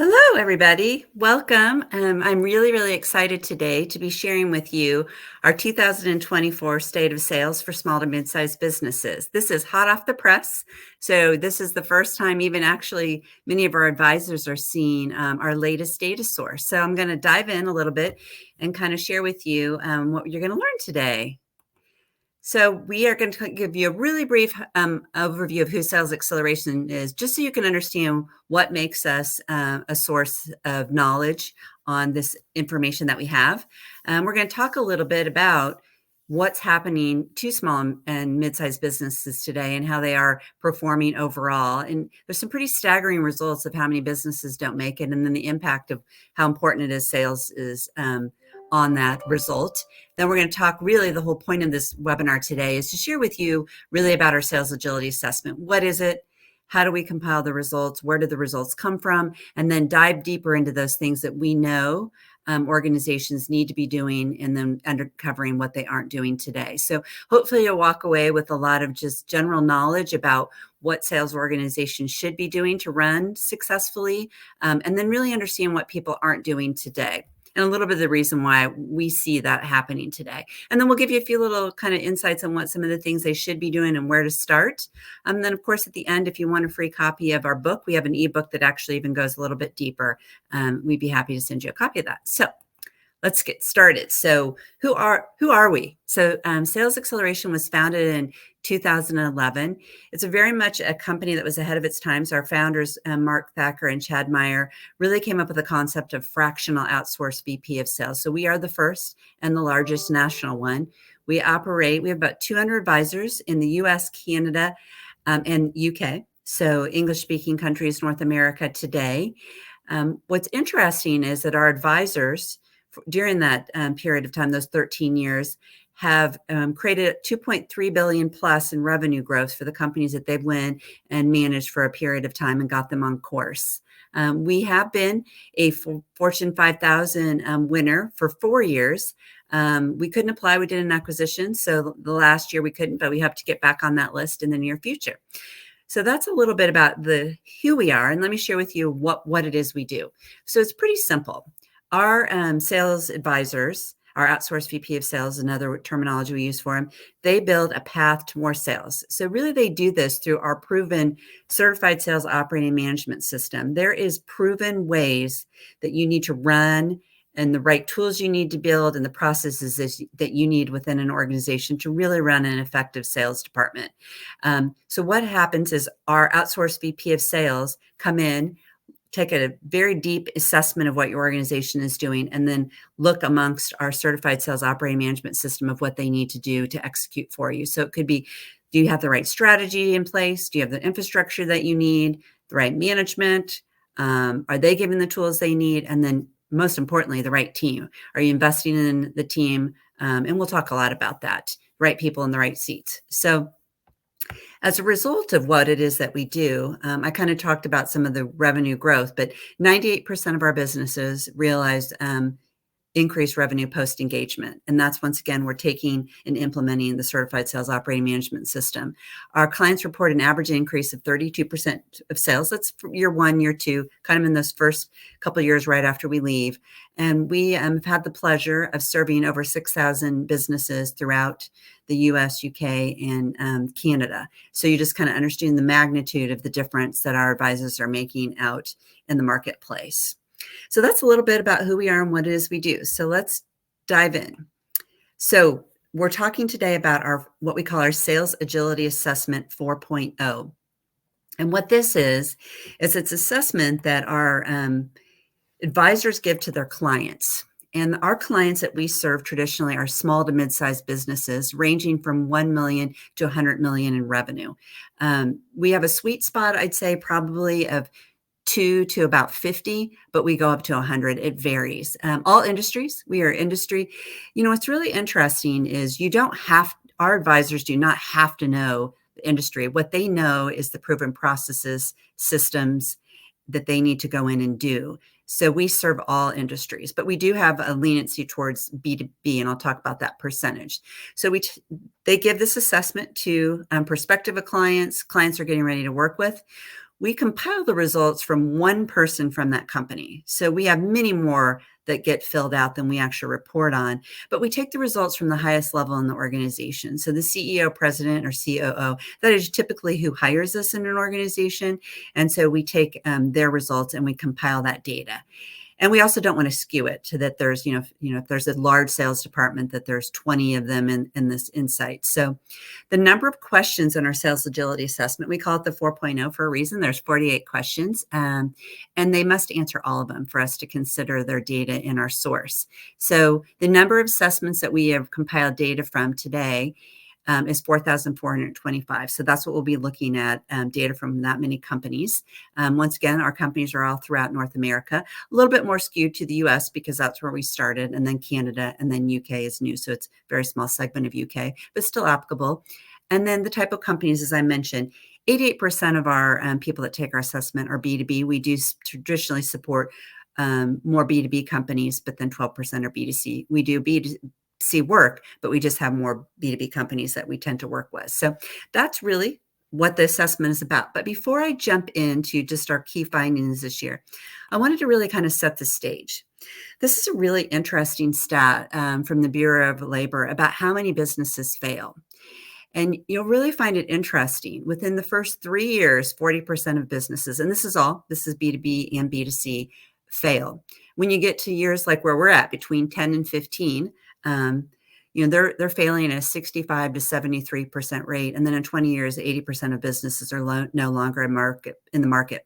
Hello, everybody. Welcome. I'm really excited today to be sharing with you our 2024 State of Sales for Small to Mid-Sized Businesses. This is hot off the press. So this is the first time even actually many of our advisors are seeing our latest data source. So I'm going to dive in a little bit and kind of share with you what you're going to learn today. So we are going to give you a really brief overview of who Sales Xceleration is, just so you can understand what makes us a source of knowledge on this information that we have. We're going to talk a little bit about what's happening to small and mid-sized businesses today and how they are performing overall. And there's some pretty staggering results of how many businesses don't make it, and then the impact of how important it is sales is on that result. Then we're going to talk, really the whole point of this webinar today is to share with you really about our sales agility assessment. What is it? How do we compile the results? Where do the results come from? And then dive deeper into those things that we know organizations need to be doing, and then uncovering what they aren't doing today. So hopefully you'll walk away with a lot of just general knowledge about what sales organizations should be doing to run successfully, and then really understand what people aren't doing today, and a little bit of the reason why we see that happening today. And then we'll give you a few little kind of insights on what some of the things they should be doing and where to start. And then, of course, at the end, if you want a free copy of our book, we have an ebook that actually even goes a little bit deeper. We'd be happy to send you a copy of that. So let's get started. So who are we? So Sales Xceleration was founded in 2011. It's very much a company that was ahead of its times. Our founders, Mark Thacker and Chad Meyer, really came up with the concept of fractional outsourced VP of sales. So we are the first and the largest national one. We have about 200 advisors in the US, Canada, and UK. So English-speaking countries, North America today. What's interesting is that our advisors, during that period of time, those 13 years, have created 2.3 billion plus in revenue growth for the companies that they've won and managed for a period of time and got them on course. We have been a Fortune 5000 winner for 4 years. We couldn't apply. We did an acquisition. So the last year we couldn't, but we hope to get back on that list in the near future. So that's a little bit about who we are. And let me share with you what it is we do. So it's pretty simple. Our sales advisors, our outsourced VP of sales, another terminology we use for them, they build a path to more sales. So really they do this through our proven certified sales operating management system. There is proven ways that you need to run and the right tools you need to build and the processes that you need within an organization to really run an effective sales department. So what happens is our outsourced VP of sales come in, take a very deep assessment of what your organization is doing, and then look amongst our certified sales operating management system of what they need to do to execute for you. So it could be, do you have the right strategy in place? Do you have the infrastructure that you need, the right management? Are they given the tools they need? And then most importantly, the right team. Are you investing in the team? And we'll talk a lot about that, right people in the right seats. So as a result of what it is that we do, I kind of talked about some of the revenue growth, but 98% of our businesses realized increased revenue post-engagement. And that's, once again, we're taking and implementing the Certified Sales Operating Management System. Our clients report an average increase of 32% of sales. That's year 1, year 2, kind of in those first couple of years right after we leave. And we have had the pleasure of serving over 6,000 businesses throughout the US, UK, and Canada. So you just kind of understand the magnitude of the difference that our advisors are making out in the marketplace. So that's a little bit about who we are and what it is we do. So let's dive in. So we're talking today about what we call our Sales Agility Assessment 4.0. And what this is it's assessment that our advisors give to their clients. And our clients that we serve traditionally are small to mid-sized businesses ranging from 1 million to 100 million in revenue. We have a sweet spot, I'd say, probably of 2 to about 50, but we go up to 100. It varies. All industries, we are industry. You know, what's really interesting is our advisors do not have to know the industry. What they know is the proven processes, systems that they need to go in and do. So we serve all industries, but we do have a leniency towards B2B, and I'll talk about that percentage. So they give this assessment to prospective clients are getting ready to work with. we compile the results from one person from that company. So we have many more that get filled out than we actually report on, but we take the results from the highest level in the organization. So the CEO, president, or COO, that is typically who hires us in an organization. And so we take their results and we compile that data. And we also don't want to skew it to that there's, if there's a large sales department, that there's 20 of them in this insight. So the number of questions in our sales agility assessment, we call it the 4.0 for a reason. There's 48 questions, and they must answer all of them for us to consider their data in our source. So the number of assessments that we have compiled data from today is 4,425. So that's what we'll be looking at, data from that many companies. Once again, our companies are all throughout North America, a little bit more skewed to the US because that's where we started, and then Canada, and then UK is new. So it's a very small segment of UK, but still applicable. And then the type of companies, as I mentioned, 88% of our people that take our assessment are B2B. We do traditionally support more B2B companies, but then 12% are B2C. We do B2C work, but we just have more B2B companies that we tend to work with. So that's really what the assessment is about. But before I jump into just our key findings this year, I wanted to really kind of set the stage. This is a really interesting stat from the Bureau of Labor about how many businesses fail. And you'll really find it interesting. Within the first 3 years, 40% of businesses, and this is B2B and B2C, fail. When you get to years like where we're at, between 10 and 15, they're failing at a 65 to 73% rate. And then in 20 years, 80% of businesses are no longer in the market.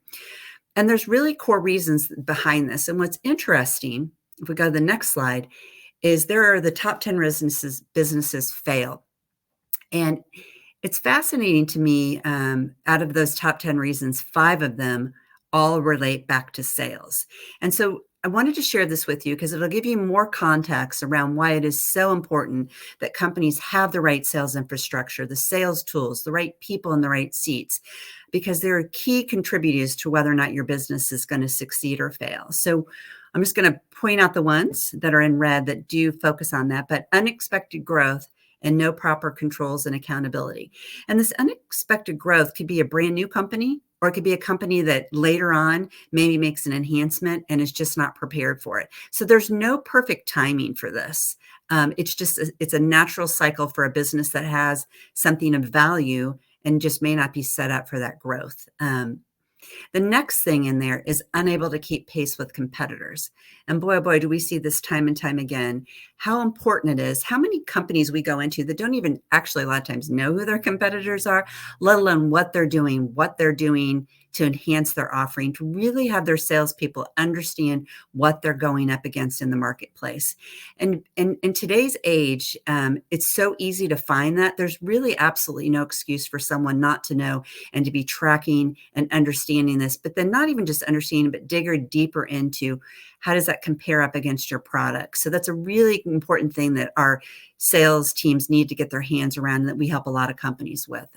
And there's really core reasons behind this. And what's interesting, if we go to the next slide, is there are the top 10 businesses fail. And it's fascinating to me, out of those top 10 reasons, 5 of them all relate back to sales. And so I wanted to share this with you because it'll give you more context around why it is so important that companies have the right sales infrastructure, the sales tools, the right people in the right seats, because they're key contributors to whether or not your business is going to succeed or fail. So I'm just going to point out the ones that are in red that do focus on that, but unexpected growth and no proper controls and accountability. And this unexpected growth could be a brand new company, or it could be a company that later on maybe makes an enhancement and is just not prepared for it. So there's no perfect timing for this. It's a natural cycle for a business that has something of value and just may not be set up for that growth. The next thing in there is unable to keep pace with competitors. And boy, oh boy, do we see this time and time again, how important it is, how many companies we go into that don't even actually a lot of times know who their competitors are, let alone what they're doing to enhance their offering, to really have their salespeople understand what they're going up against in the marketplace. And in today's age, it's so easy to find that. There's really absolutely no excuse for someone not to know and to be tracking and understanding this, but then not even just understanding, but dig deeper into how does that compare up against your product. So that's a really important thing that our sales teams need to get their hands around, and that we help a lot of companies with.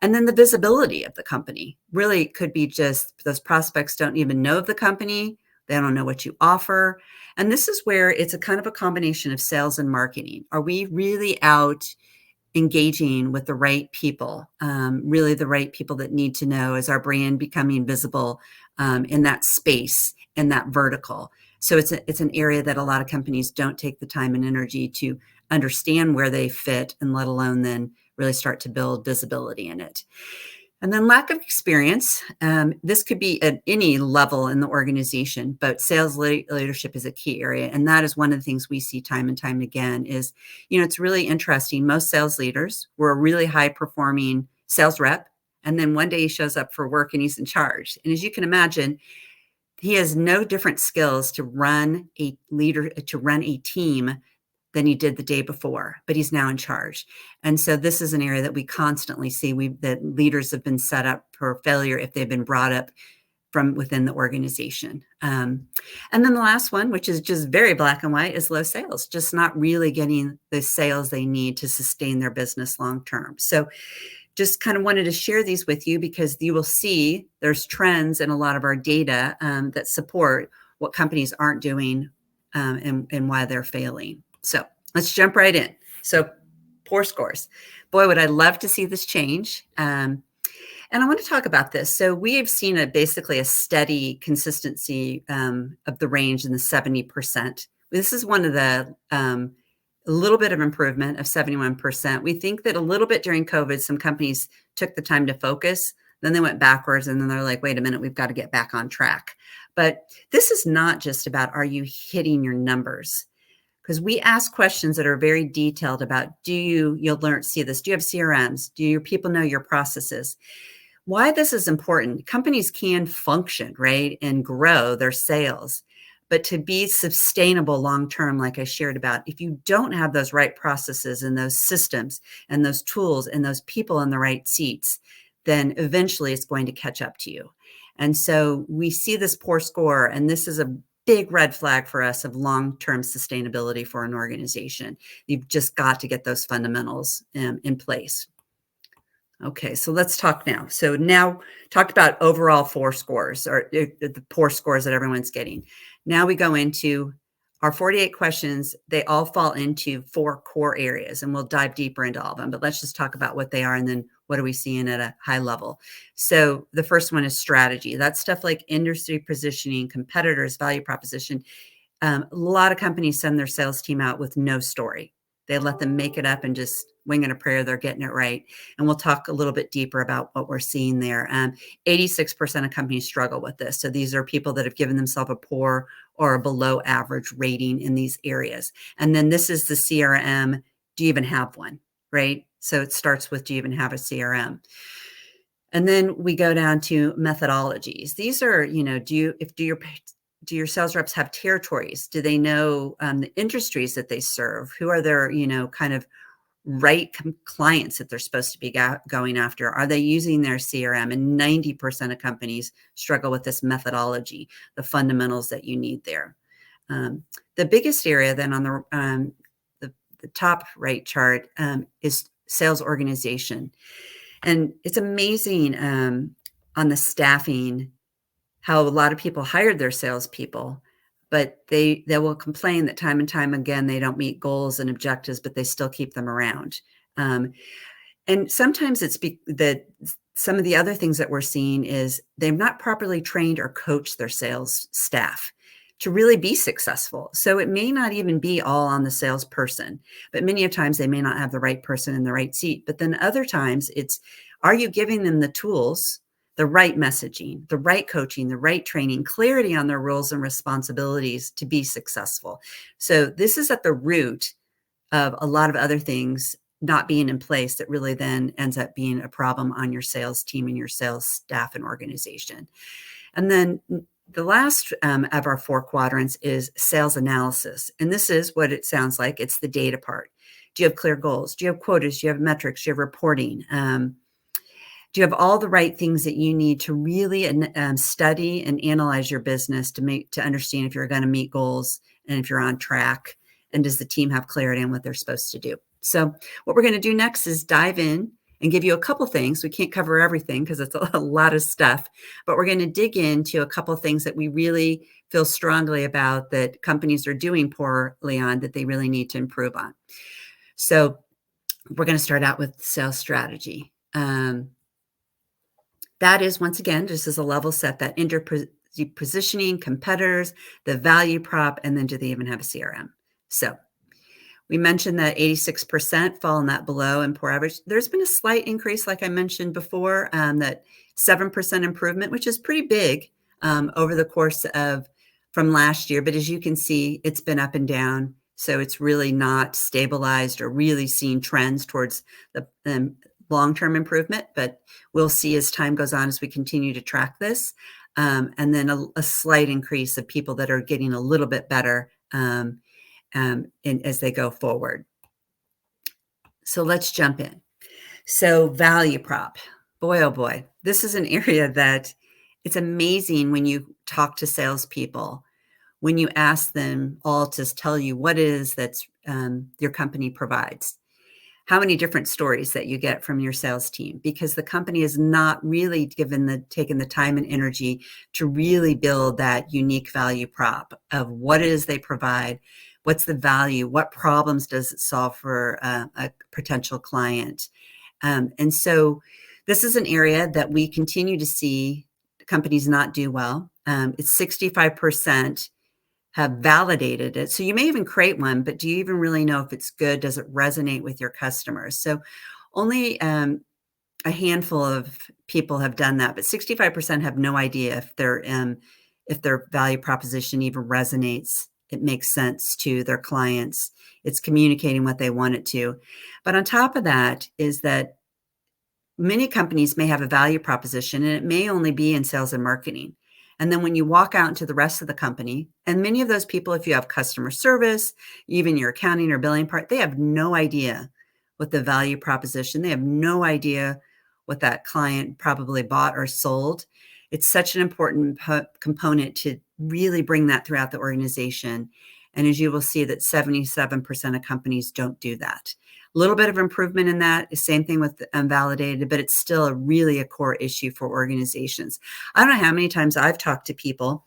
And then the visibility of the company really could be just those prospects don't even know of the company. They don't know what you offer. And this is where it's a kind of a combination of sales and marketing. Are we really out engaging with the right people, really the right people that need to know? Is our brand becoming visible in that space, in that vertical? So it's an area that a lot of companies don't take the time and energy to understand where they fit, and let alone then really start to build visibility in it. And then lack of experience. This could be at any level in the organization, but sales leadership is a key area. And that is one of the things we see time and time again is, it's really interesting. Most sales leaders were a really high performing sales rep. And then one day he shows up for work and he's in charge. And as you can imagine, he has no different skills to run a team than he did the day before, but he's now in charge. And so this is an area that we constantly see that leaders have been set up for failure if they've been brought up from within the organization. And then the last one, which is just very black and white, is low sales, just not really getting the sales they need to sustain their business long-term. So just kind of wanted to share these with you because you will see there's trends in a lot of our data that support what companies aren't doing and why they're failing. So let's jump right in. So poor scores. Boy, would I love to see this change. And I want to talk about this. So we have seen basically a steady consistency of the range in the 70%. This is one of the a little bit of improvement of 71%. We think that a little bit during COVID, some companies took the time to focus, then they went backwards, and then they're like, wait a minute, we've got to get back on track. But this is not just about, are you hitting your numbers? Because we ask questions that are very detailed about, you'll learn, see this, do you have CRMs? Do your people know your processes? Why this is important, companies can function, right, and grow their sales. But to be sustainable long-term, like I shared about, if you don't have those right processes and those systems and those tools and those people in the right seats, then eventually it's going to catch up to you. And so we see this poor score, and this is a big red flag for us of long-term sustainability for an organization. You've just got to get those fundamentals in place. Okay, so let's talk now. So now talked about overall 4 scores, or the poor scores that everyone's getting. Now we go into our 48 questions. They all fall into 4 core areas, and we'll dive deeper into all of them. But let's just talk about what they are, and then what are we seeing at a high level. So the first one is strategy. That's stuff like industry positioning, competitors, value proposition. A lot of companies send their sales team out with no story. They let them make it up and just wing it a prayer they're getting it right. And we'll talk a little bit deeper about what we're seeing there. 86% of companies struggle with this. So these are people that have given themselves a poor or a below average rating in these areas. And then this is the CRM. Do you even have one, right? So it starts with, do you even have a CRM? And then we go down to methodologies. These are, do your sales reps have territories? Do they know the industries that they serve? Who are their, kind of right clients that they're supposed to be going after? Are they using their CRM? And 90% of companies struggle with this methodology, the fundamentals that you need there. The biggest area then on the top right chart is sales organization. And it's amazing on the staffing how a lot of people hired their salespeople, but they will complain that time and time again they don't meet goals and objectives, but they still keep them around. And sometimes it's that some of the other things that we're seeing is they've not properly trained or coached their sales staff to really be successful. So it may not even be all on the salesperson, but many of times they may not have the right person in the right seat. But then other times it's, are you giving them the tools, the right messaging, the right coaching, the right training, clarity on their roles and responsibilities to be successful? So this is at the root of a lot of other things not being in place that really then ends up being a problem on your sales team and your sales staff and organization. And then the last of our 4 quadrants is sales analysis. And this is what it sounds like. It's the data part. Do you have clear goals? Do you have quotas? Do you have metrics? Do you have reporting? Do you have all the right things that you need to really study and analyze your business to understand if you're going to meet goals and if you're on track? And does the team have clarity on what they're supposed to do? So what we're going to do next is dive in and give you a couple things. We can't cover everything because it's a lot of stuff, but we're going to dig into a couple of things that we really feel strongly about that companies are doing poorly on that they really need to improve on. So we're going to start out with sales strategy. That is, once again, just as a level set, that positioning, competitors, the value prop, and then do they even have a CRM? So we mentioned that 86% fall in that below and poor average. There's been a slight increase, like I mentioned before, that 7% improvement, which is pretty big over the course of from last year. But as you can see, it's been up and down. So it's really not stabilized or really seen trends towards the long-term improvement. But we'll see as time goes on as we continue to track this. And then a slight increase of people that are getting a little bit better as they go forward. So let's jump in. So value prop, boy, oh boy, this is an area that it's amazing when you talk to salespeople, when you ask them all to tell you what it is that's your company provides, how many different stories that you get from your sales team, because the company is not really taken the time and energy to really build that unique value prop of what it is they provide. What's the value? What problems does it solve for a potential client? And so This is an area that we continue to see companies not do well. It's 65% have validated it. So you may even create one, but do you even really know if it's good? Does it resonate with your customers? So only a handful of people have done that, but 65% have no idea if their value proposition even resonates. It makes sense to their clients. It's communicating what they want it to. But on top of that is that many companies may have a value proposition and it may only be in sales and marketing. And then when you walk out into the rest of the company, and many of those people, if you have customer service, even your accounting or billing part, they have no idea what the value proposition, they have no idea what that client probably bought or sold. It's such an important component to really bring that throughout the organization. And as you will see that 77% of companies don't do that. A little bit of improvement in that. Same thing with unvalidated, but it's still really a core issue for organizations. I don't know how many times I've talked to people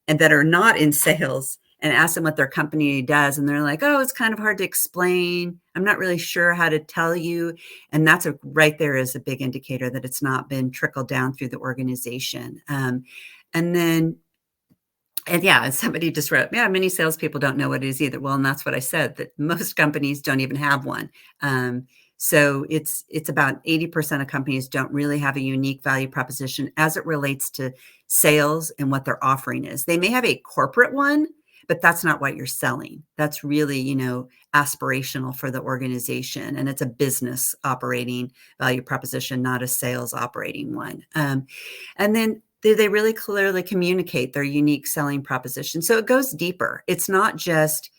and that are not in sales and ask them what their company does. And they're like, oh, it's kind of hard to explain. I'm not really sure how to tell you. And that's right there is a big indicator that it's not been trickled down through the organization. And yeah, somebody just wrote, yeah, many salespeople don't know what it is either. Well, and that's what I said, that most companies don't even have one. So it's about 80% of companies don't really have a unique value proposition as it relates to sales and what their offering is. They may have a corporate one, but that's not what you're selling. That's really, aspirational for the organization. And it's a business operating value proposition, not a sales operating one. And then they really clearly communicate their unique selling proposition. So it goes deeper. It's not just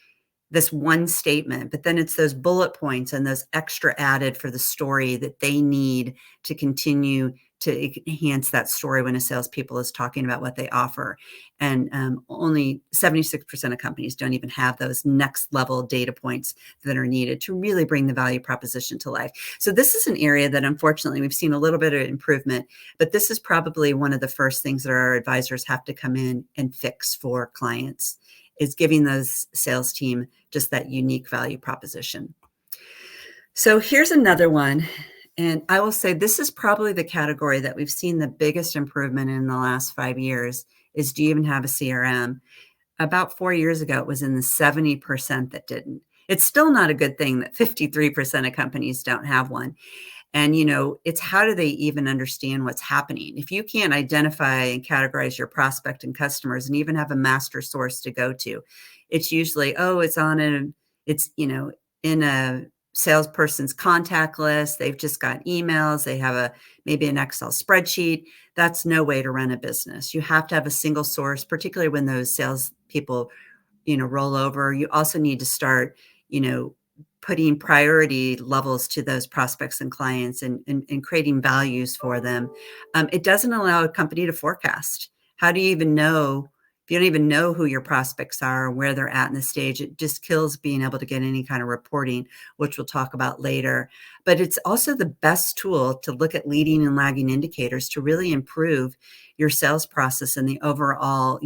this one statement, but then it's those bullet points and those extra added for the story that they need to continue to enhance that story when a salespeople is talking about what they offer. And only 76% of companies don't even have those next level data points that are needed to really bring the value proposition to life. So this is an area that unfortunately we've seen a little bit of improvement, but this is probably one of the first things that our advisors have to come in and fix for clients, is giving those sales team just that unique value proposition. So here's another one. And I will say this is probably the category that we've seen the biggest improvement in the last 5 years is, do you even have a CRM? About 4 years ago, it was in the 70% that didn't. It's still not a good thing that 53% of companies don't have one. And, it's how do they even understand what's happening? If you can't identify and categorize your prospect and customers and even have a master source to go to, it's usually, it's in a salesperson's contact list. They've just got emails. They have maybe an Excel spreadsheet. That's no way to run a business. You have to have a single source, particularly when those salespeople, roll over. You also need to start, putting priority levels to those prospects and clients and creating values for them. It doesn't allow a company to forecast. How do you even know if you don't even know who your prospects are, where they're at in the stage? It just kills being able to get any kind of reporting, which we'll talk about later. But it's also the best tool to look at leading and lagging indicators to really improve your sales process and the overall,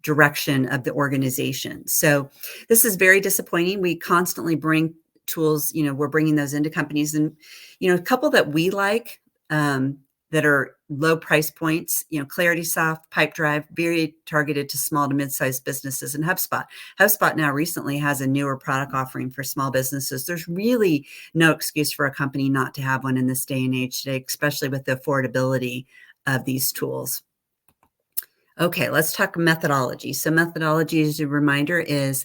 direction of the organization. So this is very disappointing. We constantly bring tools, we're bringing those into companies, and, a couple that we like, that are low price points, ClaritySoft, Pipedrive, very targeted to small to mid-sized businesses, and HubSpot. HubSpot now recently has a newer product offering for small businesses. There's really no excuse for a company not to have one in this day and age today, especially with the affordability of these tools. Okay, let's talk methodology. So methodology, as a reminder, it's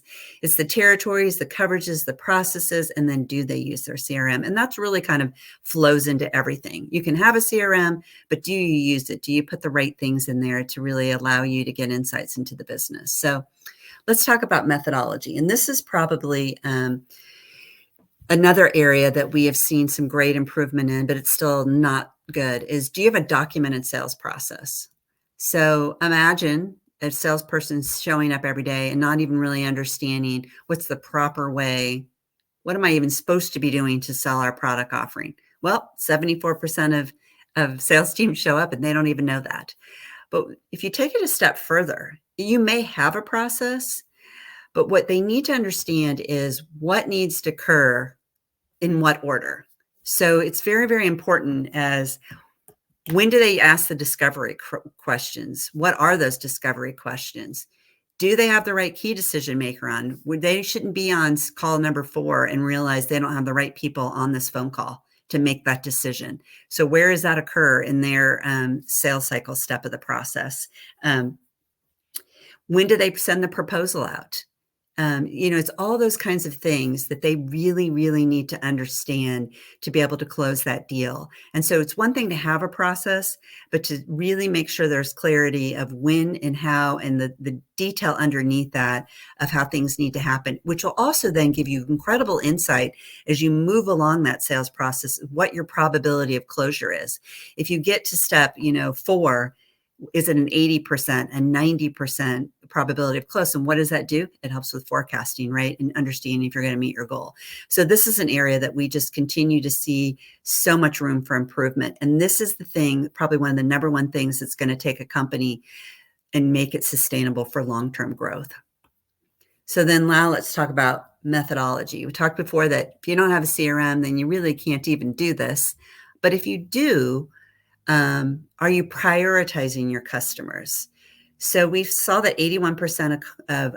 the territories, the coverages, the processes, and then do they use their CRM? And that's really kind of flows into everything. You can have a CRM, but do you use it? Do you put the right things in there to really allow you to get insights into the business? So let's talk about methodology. And this is probably another area that we have seen some great improvement in, but it's still not good, is, do you have a documented sales process? So imagine a salesperson showing up every day and not even really understanding what's the proper way. What am I even supposed to be doing to sell our product offering? Well, 74% of sales teams show up and they don't even know that. But if you take it a step further, you may have a process, but what they need to understand is what needs to occur in what order. So it's very, very important as when do they ask the discovery questions? What are those discovery questions? Do they have the right key decision maker on? They shouldn't be on call number 4 and realize they don't have the right people on this phone call to make that decision. So where does that occur in their sales cycle step of the process? When do they send the proposal out? It's all those kinds of things that they really, really need to understand to be able to close that deal. And so it's one thing to have a process, but to really make sure there's clarity of when and how and the detail underneath that of how things need to happen, which will also then give you incredible insight as you move along that sales process, what your probability of closure is. If you get to step, 4, is it an 80%, a 90% probability of close? And what does that do? It helps with forecasting, right? And understanding if you're going to meet your goal. So this is an area that we just continue to see so much room for improvement. And this is the thing, probably one of the number one things that's going to take a company and make it sustainable for long-term growth. So then now let's talk about methodology. We talked before that if you don't have a CRM, then you really can't even do this. But if you do, are you prioritizing your customers? So we saw that 81% of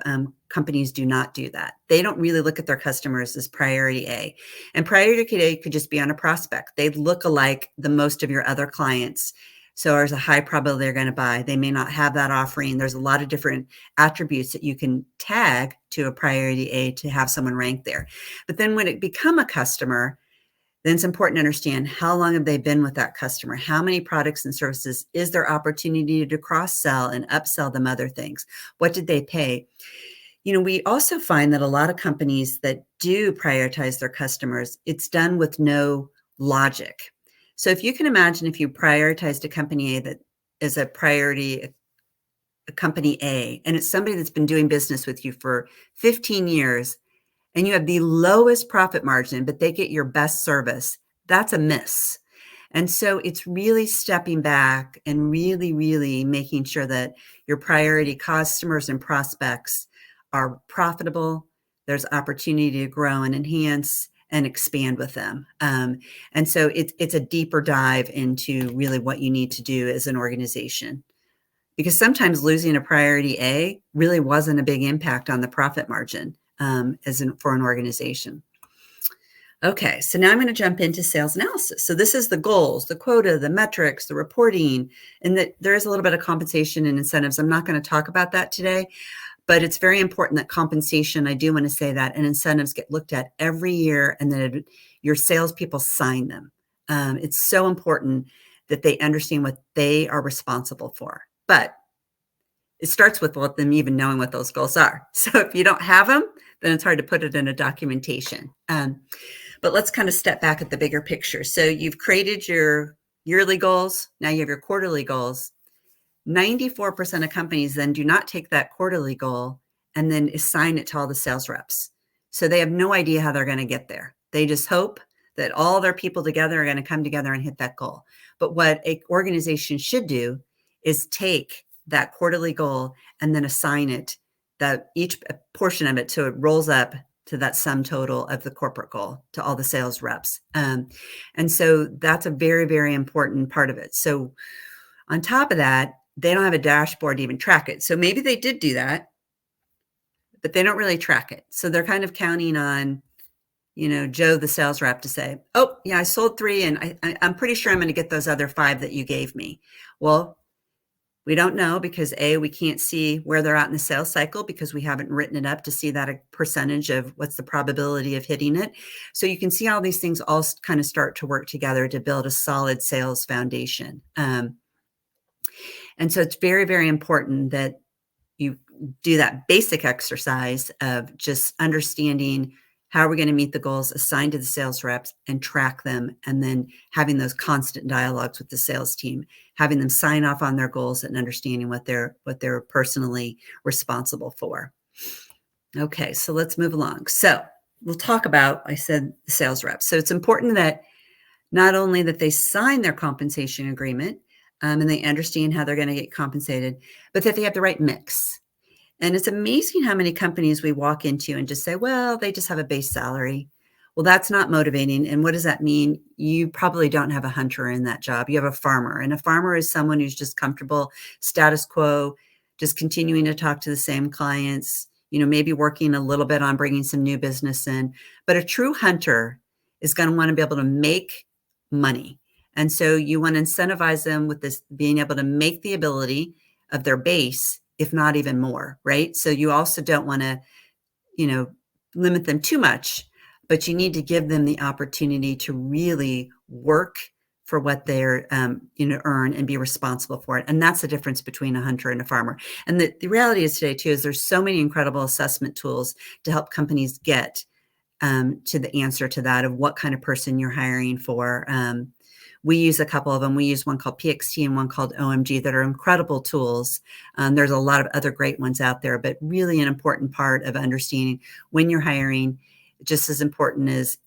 companies do not do that. They don't really look at their customers as priority A. And priority A could just be on a prospect. They look alike the most of your other clients. So there's a high probability they're going to buy. They may not have that offering. There's a lot of different attributes that you can tag to a priority A to have someone rank there. But then when it become a customer, then it's important to understand how long have they been with that customer? How many products and services is there opportunity to cross-sell and upsell them other things? What did they pay? We also find that a lot of companies that do prioritize their customers, it's done with no logic. So if you can imagine if you prioritized a company A that is a priority, a company A, and it's somebody that's been doing business with you for 15 years, and you have the lowest profit margin, but they get your best service, that's a miss. And so it's really stepping back and really, really making sure that your priority customers and prospects are profitable. There's opportunity to grow and enhance and expand with them. And so it's a deeper dive into really what you need to do as an organization. Because sometimes losing a priority A really wasn't a big impact on the profit margin. For an organization. Okay, so now I'm going to jump into sales analysis. So this is the goals, the quota, the metrics, the reporting, and that there is a little bit of compensation and incentives. I'm not going to talk about that today, but it's very important that compensation, I do want to say that, and incentives get looked at every year and that your salespeople sign them. It's so important that they understand what they are responsible for. But it starts with them even knowing what those goals are. So if you don't have them, then it's hard to put it in a documentation. But let's kind of step back at the bigger picture. So you've created your yearly goals. Now you have your quarterly goals. 94% of companies then do not take that quarterly goal and then assign it to all the sales reps. So they have no idea how they're going to get there. They just hope that all their people together are going to come together and hit that goal. But what an organization should do is take that quarterly goal and then assign it, that each portion of it, so it rolls up to that sum total of the corporate goal to all the sales reps. And so that's a very, very important part of it. So on top of that, they don't have a dashboard to even track it. So maybe they did do that, but they don't really track it. So they're kind of counting on, Joe, the sales rep, to say, oh, yeah, I sold 3 and I'm pretty sure I'm going to get those other 5 that you gave me. Well, we don't know because A, we can't see where they're at in the sales cycle because we haven't written it up to see that a percentage of what's the probability of hitting it. So you can see how these things all kind of start to work together to build a solid sales foundation. And so it's very, very important that you do that basic exercise of just understanding how are we going to meet the goals assigned to the sales reps and track them, and then having those constant dialogues with the sales team, having them sign off on their goals and understanding what they're personally responsible for. Okay, so let's move along. So we'll talk about, I said, the sales reps. So it's important that not only that they sign their compensation agreement and they understand how they're going to get compensated, but that they have the right mix. And it's amazing how many companies we walk into and just say, well, they just have a base salary. Well, that's not motivating. And what does that mean? You probably don't have a hunter in that job. You have a farmer, and a farmer is someone who's just comfortable, status quo, just continuing to talk to the same clients, maybe working a little bit on bringing some new business in. But a true hunter is going to want to be able to make money. And so you want to incentivize them with this being able to make the ability of their base, if not even more, right? So you also don't want to, you know, limit them too much, but you need to give them the opportunity to really work for what they're, earn and be responsible for it. And that's the difference between a hunter and a farmer. And the reality is today too, is there's so many incredible assessment tools to help companies get to the answer to that of what kind of person you're hiring for. We use a couple of them. We use one called PXT and one called OMG that are incredible tools. There's a lot of other great ones out there, but really an important part of understanding when you're hiring, just as important as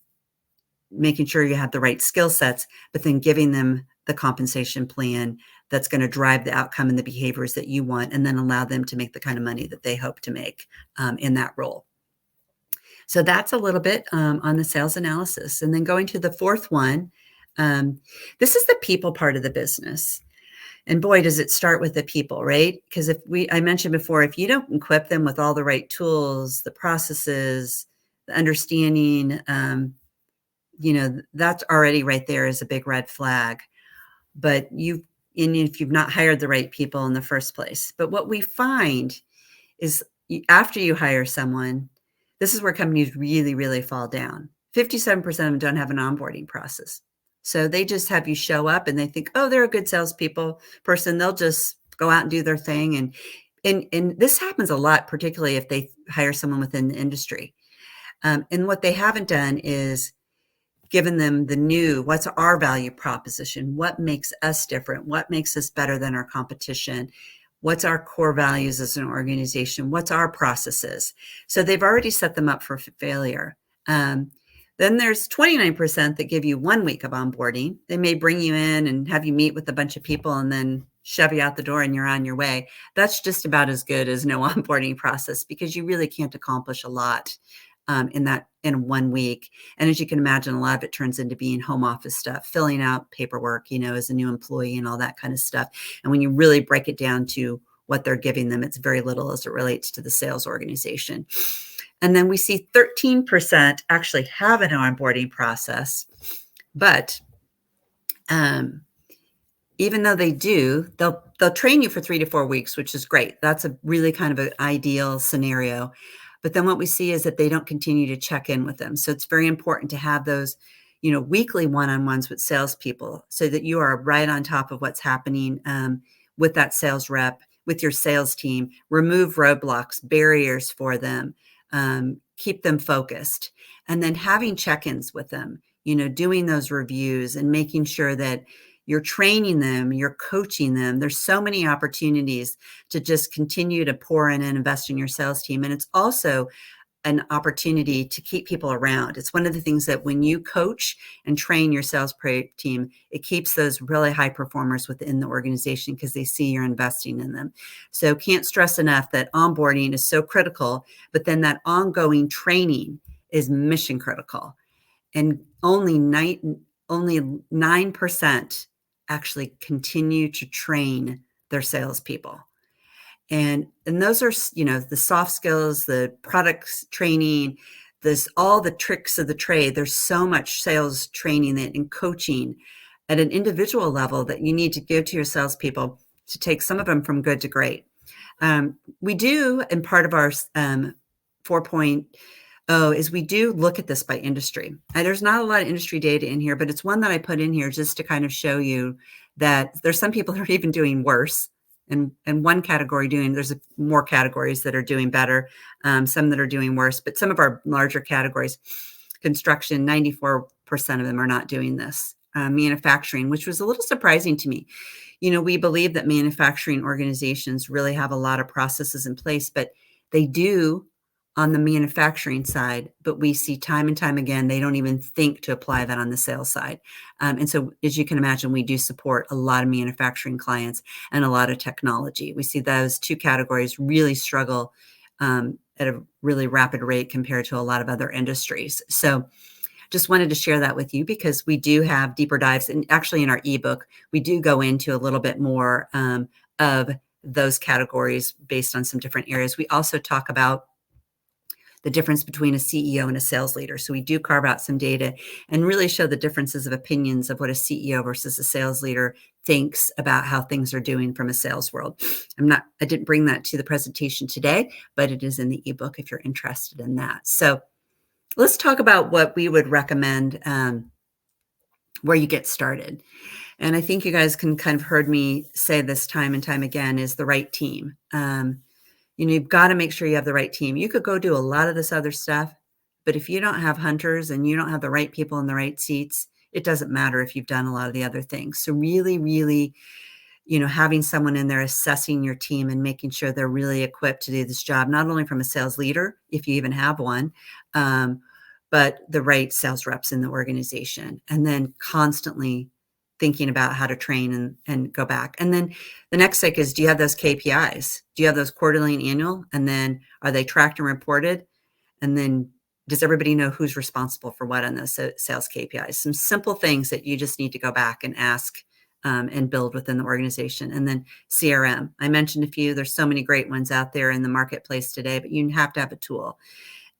making sure you have the right skill sets, but then giving them the compensation plan that's going to drive the outcome and the behaviors that you want, and then allow them to make the kind of money that they hope to make in that role. So that's a little bit on the sales analysis. And then going to the fourth one, this is the people part of the business. And boy, does it start with the people, right? Because I mentioned before, if you don't equip them with all the right tools, the processes, the understanding, that's already right there is a big red flag. But if you've not hired the right people in the first place. But what we find is after you hire someone, this is where companies really, really fall down. 57% of them don't have an onboarding process. So they just have you show up and they think, oh, they're a good person. They'll just go out and do their thing. And this happens a lot, particularly if they hire someone within the industry. And what they haven't done is given them what's our value proposition? What makes us different? What makes us better than our competition? What's our core values as an organization? What's our processes? So they've already set them up for failure. Then there's 29% that give you 1 week of onboarding. They may bring you in and have you meet with a bunch of people and then shove you out the door and you're on your way. That's just about as good as no onboarding process, because you really can't accomplish a lot in 1 week. And as you can imagine, a lot of it turns into being home office stuff, filling out paperwork, as a new employee and all that kind of stuff. And when you really break it down to what they're giving them, it's very little as it relates to the sales organization. And then we see 13% actually have an onboarding process, but even though they do, they'll train you for 3 to 4 weeks, which is great. That's a really kind of an ideal scenario. But then what we see is that they don't continue to check in with them. So it's very important to have those, weekly one-on-ones with salespeople so that you are right on top of what's happening with that sales rep, with your sales team. Remove roadblocks, barriers for them, keep them focused. And then having check-ins with them, doing those reviews and making sure that you're training them, you're coaching them. There's so many opportunities to just continue to pour in and invest in your sales team. And it's also an opportunity to keep people around. It's one of the things that when you coach and train your sales team, it keeps those really high performers within the organization because they see you're investing in them. So can't stress enough that onboarding is so critical, but then that ongoing training is mission critical. And only 9% actually continue to train their salespeople. And those are, the soft skills, the products training, all the tricks of the trade. There's so much sales training and coaching at an individual level that you need to give to your salespeople to take some of them from good to great. We do, and part of our 4.0 is we do look at this by industry. There's not a lot of industry data in here, but it's one that I put in here just to kind of show you that there's some people that are even doing worse. And one category there's more categories that are doing better, some that are doing worse, but some of our larger categories, construction, 94% of them are not doing this. Manufacturing, which was a little surprising to me. We believe that manufacturing organizations really have a lot of processes in place, but they do on the manufacturing side, but we see time and time again, they don't even think to apply that on the sales side. And so as you can imagine, we do support a lot of manufacturing clients and a lot of technology. We see those two categories really struggle at a really rapid rate compared to a lot of other industries. So just wanted to share that with you because we do have deeper dives. And actually in our ebook, we do go into a little bit more of those categories based on some different areas. We also talk about the difference between a CEO and a sales leader. So we do carve out some data and really show the differences of opinions of what a CEO versus a sales leader thinks about how things are doing from a sales world. I didn't bring that to the presentation today, but it is in the ebook if you're interested in that. So let's talk about what we would recommend where you get started. And I think you guys can kind of heard me say this time and time again is the right team. You've got to make sure you have the right team. You could go do a lot of this other stuff, but if you don't have hunters and you don't have the right people in the right seats, it doesn't matter if you've done a lot of the other things. So really, really, having someone in there assessing your team and making sure they're really equipped to do this job, not only from a sales leader, if you even have one, but the right sales reps in the organization, and then constantly thinking about how to train and go back. And then the next thing is, do you have those KPIs? Do you have those quarterly and annual? And then are they tracked and reported? And then does everybody know who's responsible for what on those sales KPIs? Some simple things that you just need to go back and ask and build within the organization. And then CRM. I mentioned a few. There's so many great ones out there in the marketplace today, but you have to have a tool.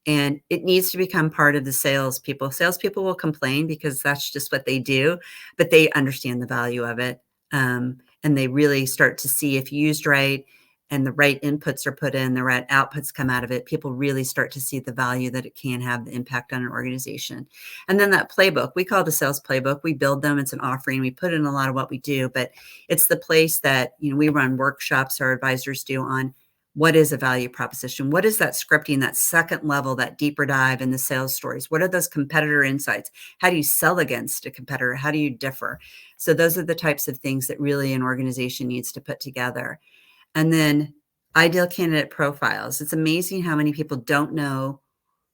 And it needs to become part of the salespeople. Salespeople will complain because that's just what they do, but they understand the value of it. And they really start to see if used right and the right inputs are put in, the right outputs come out of it, people really start to see the value that it can have the impact on an organization. And then that playbook, we call it the sales playbook. We build them. It's an offering. We put in a lot of what we do, but it's the place that, we run workshops our advisors do on what is a value proposition? What is that scripting, that second level, that deeper dive in the sales stories? What are those competitor insights? How do you sell against a competitor? How do you differ? So those are the types of things that really an organization needs to put together. And then ideal candidate profiles. It's amazing how many people don't know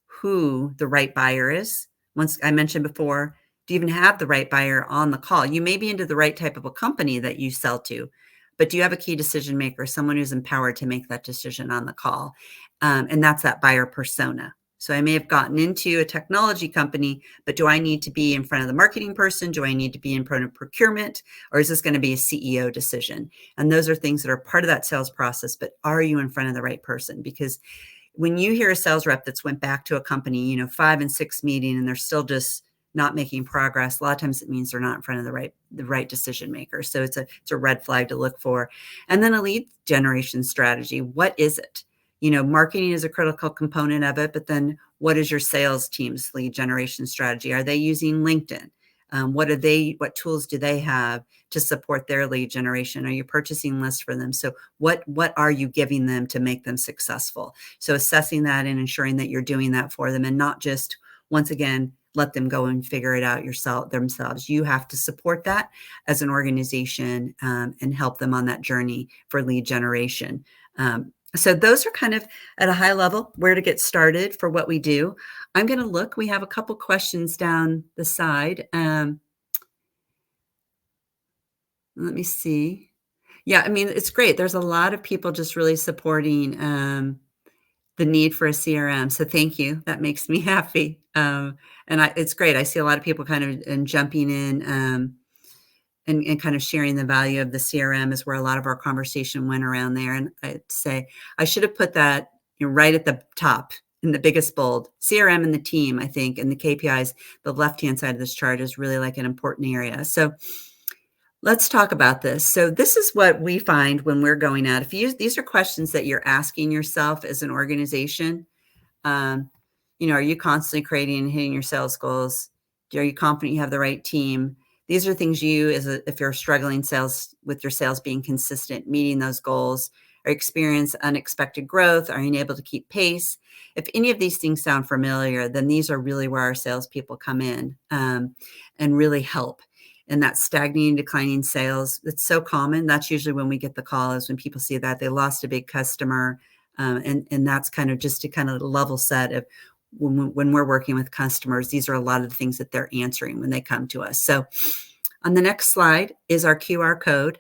who the right buyer is. Once I mentioned before, do you even have the right buyer on the call? You may be into the right type of a company that you sell to, but do you have a key decision maker, someone who's empowered to make that decision on the call? And that's that buyer persona. So I may have gotten into a technology company, but do I need to be in front of the marketing person? Do I need to be in front of procurement? Or is this going to be a CEO decision? And those are things that are part of that sales process, but are you in front of the right person? Because when you hear a sales rep that's went back to a company, 5 and 6 meeting, and they're still just not making progress, a lot of times it means they're not in front of the right decision maker. So it's a red flag to look for. And then a lead generation strategy. What is it? Marketing is a critical component of it, but then what is your sales team's lead generation strategy? Are they using LinkedIn? What tools do they have to support their lead generation? Are you purchasing lists for them? So what are you giving them to make them successful? So assessing that and ensuring that you're doing that for them, and not just, once again, let them go and figure it out themselves. You have to support that as an organization and help them on that journey for lead generation. So those are kind of at a high level where to get started for what we do. I'm going to look. We have a couple questions down the side. Let me see. Yeah, it's great. There's a lot of people just really supporting the need for a CRM. So thank you. That makes me happy. It's great. I see a lot of people kind of jumping in and kind of sharing the value of the CRM is where a lot of our conversation went around there. And I'd say I should have put that right at the top in the biggest bold. CRM and the team, I think, and the KPIs, the left-hand side of this chart is really like an important area. So let's talk about this. So this is what we find when we're going out. These are questions that you're asking yourself as an organization. Are you constantly creating and hitting your sales goals? Are you confident you have the right team? These are things if you're struggling with your sales being consistent, meeting those goals, or experience unexpected growth, are you able to keep pace? If any of these things sound familiar, then these are really where our salespeople come in and really help. And that stagnating, declining sales, that's so common. That's usually when we get the call, is when people see that they lost a big customer. And that's kind of just to kind of level set of when we're working with customers, these are a lot of the things that they're answering when they come to us. So on the next slide is our QR code.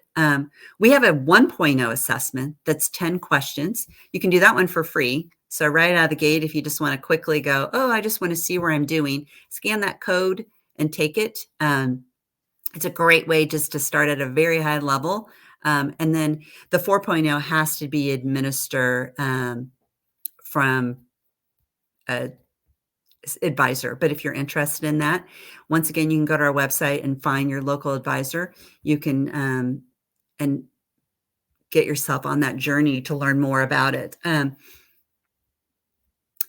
We have a 1.0 assessment that's 10 questions. You can do that one for free. So right out of the gate, if you just want to quickly go, oh, I just want to see where I'm doing, scan that code and take it. It's a great way just to start at a very high level. And then the 4.0 has to be administered from a advisor. But if you're interested in that, once again, you can go to our website and find your local advisor. You can and get yourself on that journey to learn more about it.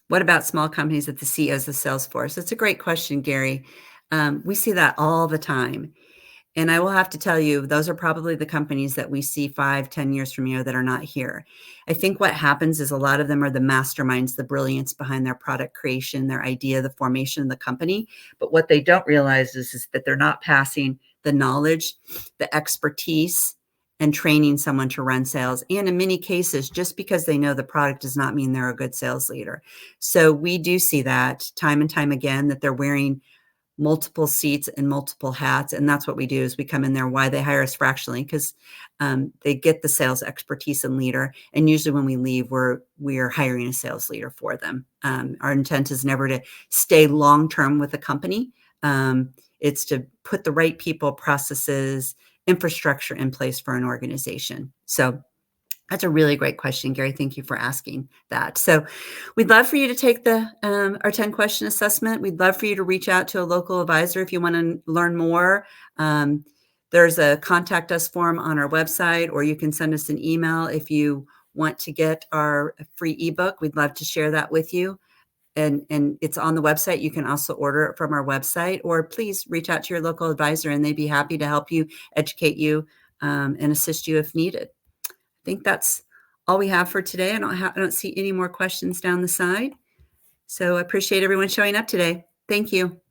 What about small companies at the CEOs of Salesforce? That's a great question, Gary. We see that all the time. And I will have to tell you, those are probably the companies that we see 5, 10 years from now that are not here. I think what happens is a lot of them are the masterminds, the brilliance behind their product creation, their idea, the formation of the company. But what they don't realize is that they're not passing the knowledge, the expertise, and training someone to run sales. And in many cases, just because they know the product does not mean they're a good sales leader. So we do see that time and time again, that they're wearing multiple seats and multiple hats. And that's what we do is we come in there, why they hire us fractionally, because they get the sales expertise and leader. And usually when we leave, we are hiring a sales leader for them. Our intent is never to stay long-term with a company. It's to put the right people, processes, infrastructure in place for an organization. So that's a really great question, Gary. Thank you for asking that. So we'd love for you to take the our 10-question assessment. We'd love for you to reach out to a local advisor if you want to learn more. There's a contact us form on our website, or you can send us an email if you want to get our free ebook. We'd love to share that with you. And it's on the website. You can also order it from our website, or please reach out to your local advisor and they'd be happy to help you, educate you, and assist you if needed. I think that's all we have for today. I don't see any more questions down the side. So I appreciate everyone showing up today. Thank you.